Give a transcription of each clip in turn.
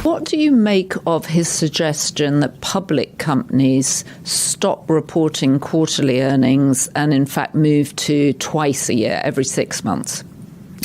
What do you make of his suggestion that public companies stop reporting quarterly earnings and in fact move to twice a year, every 6 months?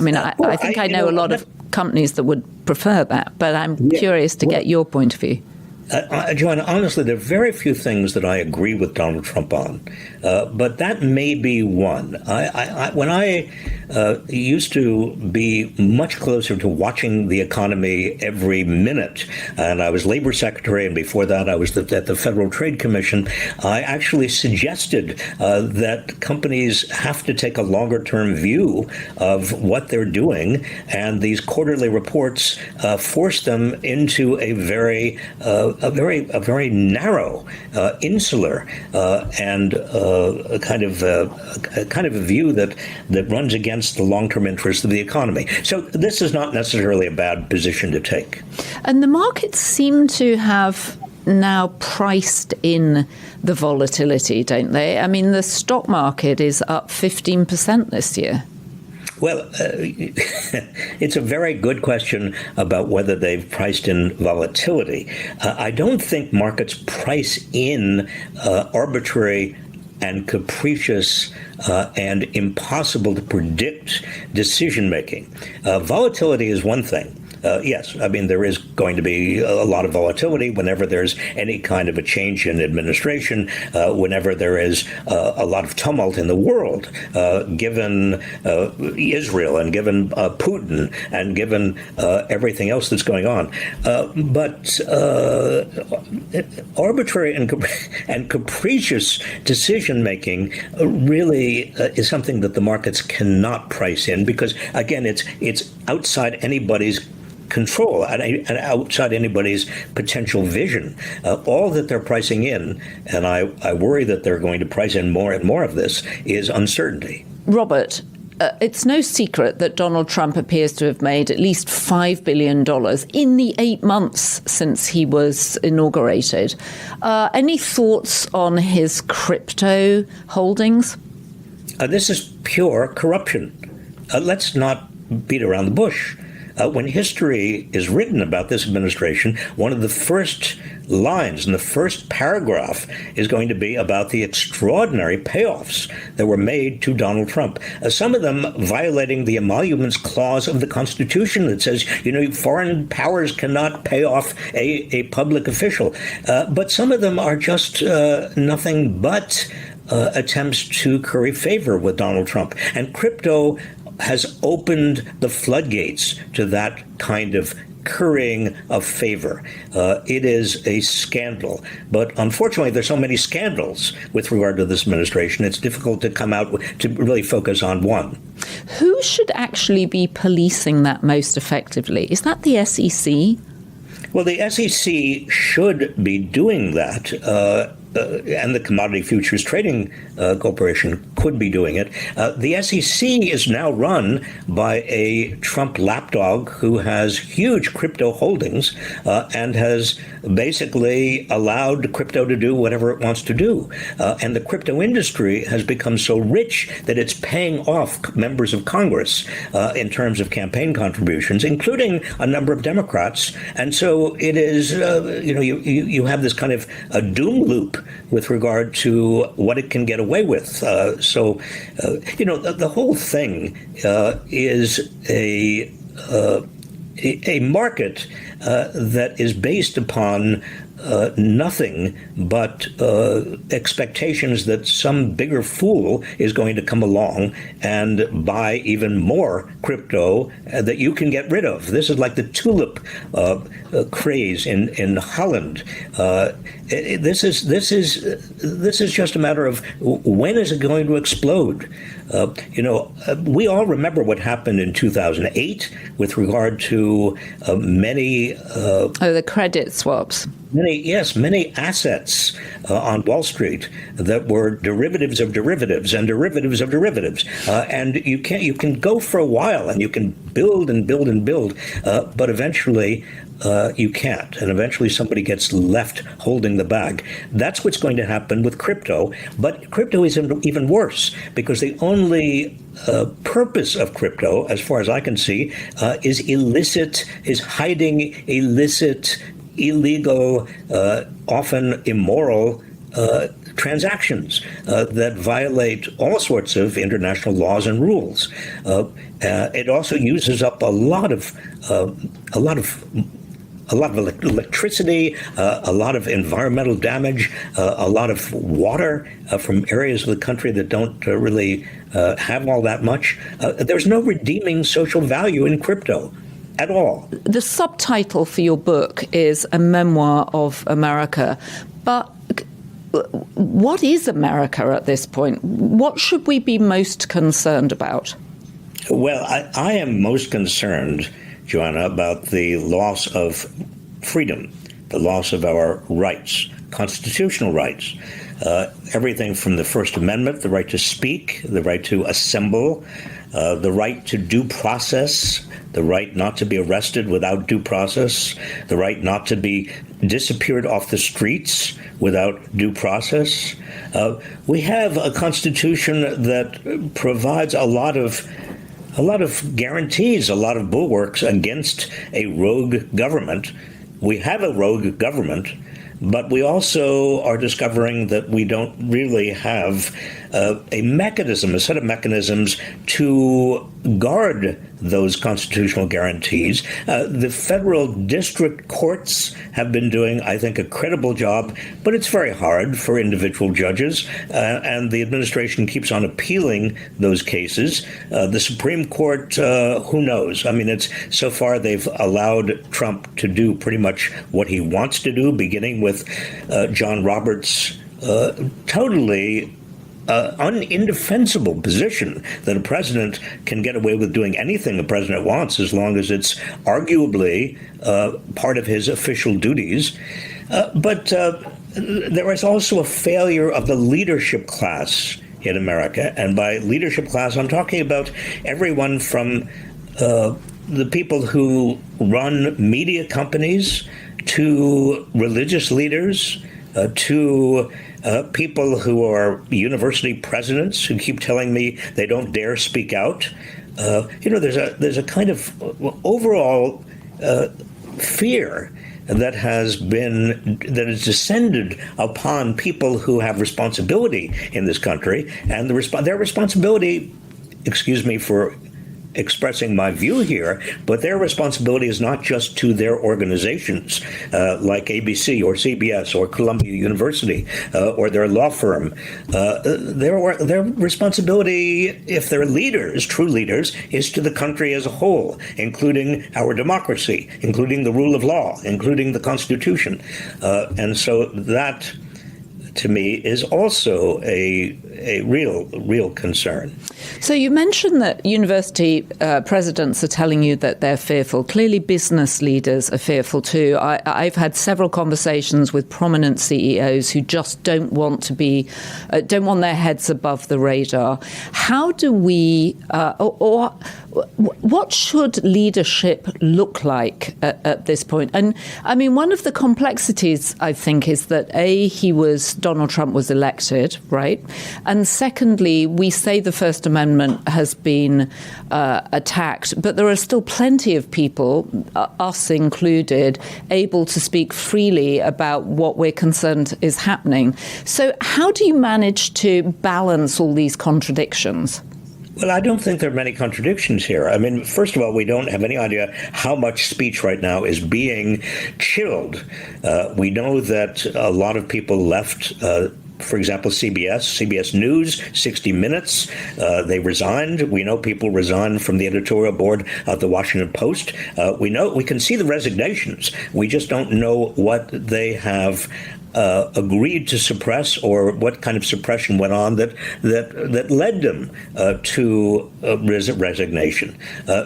I mean, I think I know a lot of companies that would prefer that, but I'm curious to get your point of view. Joanna, honestly, there are very few things that I agree with Donald Trump on, but that may be one. When I used to be much closer to watching the economy every minute, and I was labor secretary, and before that I was at the Federal Trade Commission, I actually suggested that companies have to take a longer-term view of what they're doing, and these quarterly reports force them into a very narrow, insular, and a kind of a view that runs against the long-term interests of the economy. So this is not necessarily a bad position to take. And the markets seem to have now priced in the volatility, don't they? I mean, the stock market is up 15% this year. Well, it's a very good question about whether they've priced in volatility. I don't think markets price in arbitrary and capricious and impossible to predict decision making. Volatility is one thing. Yes, I mean, there is going to be a lot of volatility whenever there's any kind of a change in administration, whenever there is a lot of tumult in the world, given Israel and given Putin and given everything else that's going on. But arbitrary and capricious decision-making really is something that the markets cannot price in because, again, it's outside anybody's control and outside anybody's potential vision. All that they're pricing in, and I worry that they're going to price in more and more of this, is uncertainty. Robert, it's no secret that Donald Trump appears to have made at least $5 billion in the 8 months since he was inaugurated. Any thoughts on his crypto holdings? This is pure corruption. Let's not beat around the bush. When history is written about this administration, one of the first lines in the first paragraph is going to be about the extraordinary payoffs that were made to Donald Trump. Some of them violating the emoluments clause of the Constitution that says, foreign powers cannot pay off a public official. But some of them are just nothing but attempts to curry favor with Donald Trump. And crypto has opened the floodgates to that kind of currying of favor. It is a scandal. But unfortunately, there's so many scandals with regard to this administration, it's difficult to come out to really focus on one. Who should actually be policing that most effectively? Is that the SEC? Well, the SEC should be doing that. And the Commodity Futures Trading Corporation could be doing it. The SEC is now run by a Trump lapdog who has huge crypto holdings and has basically allowed crypto to do whatever it wants to do. And the crypto industry has become so rich that it's paying off members of Congress in terms of campaign contributions, including a number of Democrats. And so it is, you have this kind of a doom loop with regard to what it can get away with. So the whole thing is a market that is based upon nothing but expectations that some bigger fool is going to come along and buy even more crypto that you can get rid of. This is like the tulip craze in Holland. This is just a matter of when is it going to explode? We all remember what happened in 2008 with regard to many. The credit swaps. many assets on Wall Street that were derivatives of derivatives and derivatives of derivatives, and you can go for a while and you can build and build and build, but eventually you can't, and eventually somebody gets left holding the bag. That's what's going to happen with crypto, but crypto is even worse because the only purpose of crypto, as far as I can see, is hiding illicit, illegal, often immoral transactions that violate all sorts of international laws and rules. It also uses up a lot of electricity, a lot of environmental damage, a lot of water from areas of the country that don't really have all that much. There's no redeeming social value in crypto at all. The subtitle for your book is A Memoir of America, but what is America at this point? What should we be most concerned about? Well, I am most concerned, Joanna, about the loss of freedom, the loss of our rights, constitutional rights. Everything from the First Amendment, the right to speak, the right to assemble, the right to due process, the right not to be arrested without due process, the right not to be disappeared off the streets without due process. We have a constitution that provides a lot of guarantees, a lot of bulwarks against a rogue government. We have a rogue government, but we also are discovering that we don't really have a set of mechanisms to guard those constitutional guarantees. The federal district courts have been doing, I think, a credible job, but it's very hard for individual judges, and the administration keeps on appealing those cases. The Supreme Court, who knows? I mean, so far they've allowed Trump to do pretty much what he wants to do, beginning with John Roberts' totally indefensible position that a president can get away with doing anything the president wants as long as it's arguably part of his official duties. But there is also a failure of the leadership class in America. And by leadership class, I'm talking about everyone from the people who run media companies to religious leaders to people who are university presidents who keep telling me they don't dare speak out. There's a kind of overall fear that has descended upon people who have responsibility in this country, and their responsibility, excuse me for expressing my view here, but their responsibility is not just to their organizations like ABC or CBS or Columbia University or their law firm. Their responsibility, if they're leaders, true leaders, is to the country as a whole, including our democracy, including the rule of law, including the Constitution. And so that, to me, is also a real concern. So you mentioned that university presidents are telling you that they're fearful. Clearly, business leaders are fearful too. I've had several conversations with prominent CEOs who just don't want their heads above the radar. How do we, or what should leadership look like at this point? And I mean, one of the complexities, I think, is that Donald Trump was elected, right? And secondly, we say the First Amendment has been attacked, but there are still plenty of people, us included, able to speak freely about what we're concerned is happening. So how do you manage to balance all these contradictions? Well, I don't think there are many contradictions here. I mean, first of all, we don't have any idea how much speech right now is being chilled. We know that a lot of people left, for example, CBS News, 60 Minutes. They resigned. We know people resigned from the editorial board of the Washington Post. We can see the resignations. We just don't know what they have agreed to suppress, or what kind of suppression went on that led them to resignation.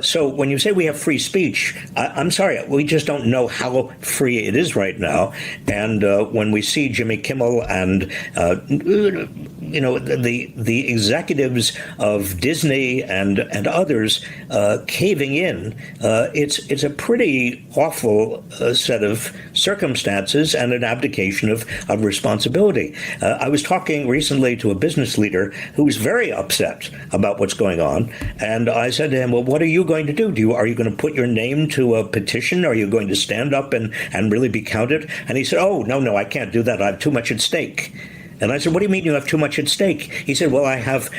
So when you say we have free speech, I'm sorry, we just don't know how free it is right now. And when we see Jimmy Kimmel and the executives of Disney and others caving in, it's a pretty awful set of circumstances and an abdication of responsibility. I was talking recently to a business leader who was very upset about what's going on, and I said to him, well, what are you going to do? Are you going to put your name to a petition? Are you going to stand up and really be counted? And he said, oh, no, I can't do that. I have too much at stake. And I said, what do you mean you have too much at stake? He said, well, I have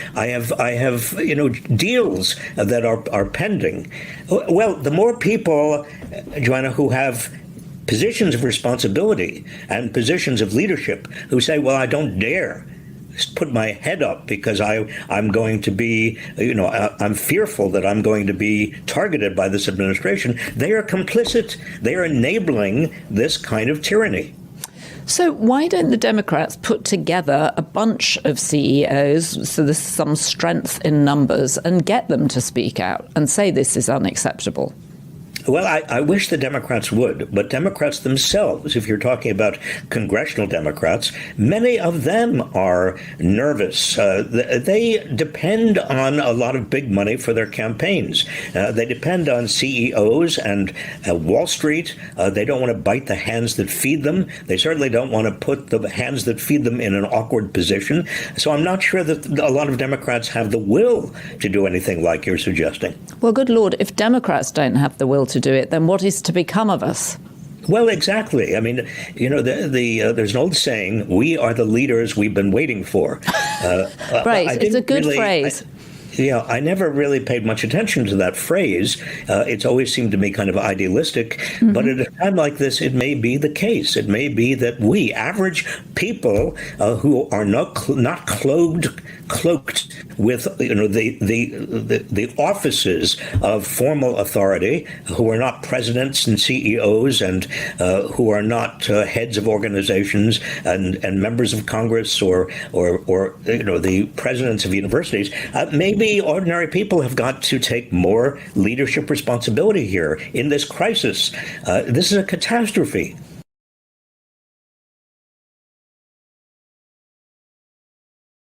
deals that are pending. Well, the more people, Joanna, who have positions of responsibility and positions of leadership who say, well, I don't dare put my head up because I'm going to be, I'm fearful that I'm going to be targeted by this administration. They are complicit. They are enabling this kind of tyranny. So why don't the Democrats put together a bunch of CEOs, so there's some strength in numbers, and get them to speak out and say this is unacceptable? Well, I wish the Democrats would, but Democrats themselves, if you're talking about congressional Democrats, many of them are nervous. They depend on a lot of big money for their campaigns. They depend on CEOs and Wall Street. They don't want to bite the hands that feed them. They certainly don't want to put the hands that feed them in an awkward position. So I'm not sure that a lot of Democrats have the will to do anything like you're suggesting. Well, good Lord, if Democrats don't have the will to do it, then what is to become of us? Well, exactly. I mean, there's an old saying, we are the leaders we've been waiting for. Right. It's a good phrase. I never really paid much attention to that phrase. It's always seemed to me kind of idealistic. Mm-hmm. But at a time like this, it may be the case. It may be that we, average people who are not cloaked with the offices of formal authority, who are not presidents and CEOs, and who are not heads of organizations and members of Congress or the presidents of universities, maybe ordinary people have got to take more leadership responsibility here in this crisis. This is a catastrophe.